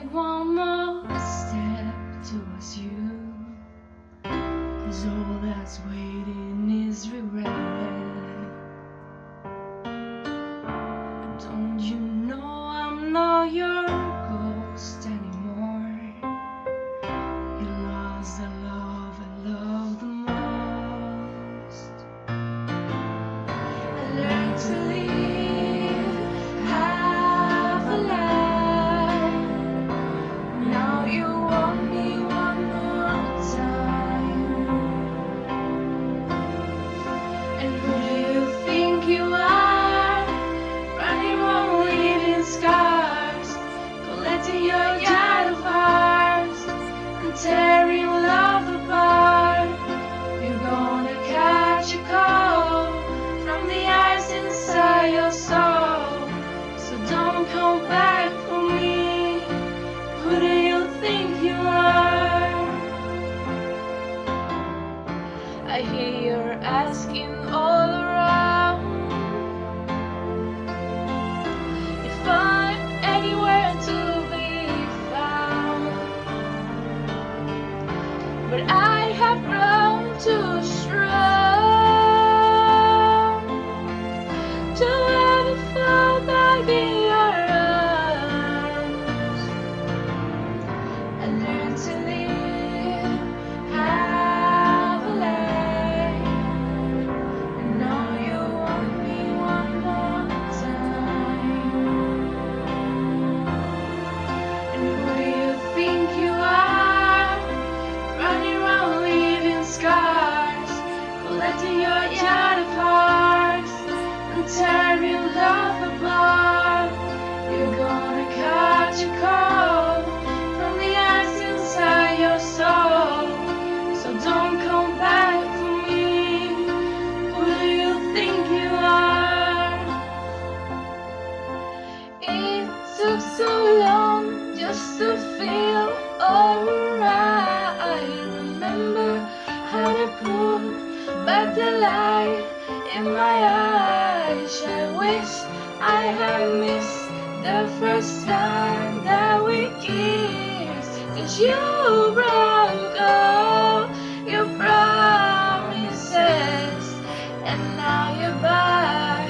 take one more step towards you, 'cause all that's waiting is regret. Don't you know I'm not your ghost anymore? You lost the love I love the most. I learned to live half a life. Now you want me one more time. And who do you think you are? Running around leaving scars, collecting your yard of hearts and tearing love apart. You're gonna catch a cold from the ice inside your soul. So don't come back for me. Who do you think you are? I hear you're asking all around if I'm anywhere to be found, but I have grown too strong to ever fall back in your arms. I learned to live half a life, and now you want me one more time. And who do you think you are? Running around leaving scars, collecting your yard of hearts and tearing love apart. You're gonna catch a cold from the ice inside your soul. So don't come back for me. Who do you think you are? It took so long just to feel alright. I remember how to put back the light in my eyes. I wish I had missed the first time that we kissed, 'cause you broke all your promises, and now you're back.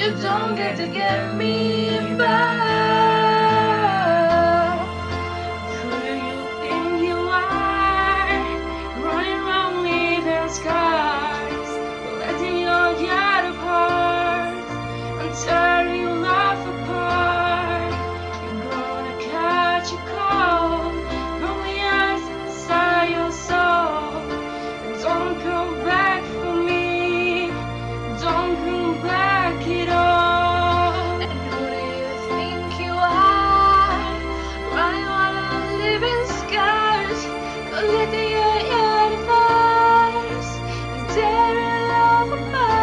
You don't get to get me back. Who do you think you are? Running around leaving scars, letting your yard of hearts and tearing love apart. You're gonna catch a cold from the ice inside your soul. Don't come back for me. Don't come back at all. And who do you think you are? Running while I'm living scars, collecting your yard of hearts and tearing love apart.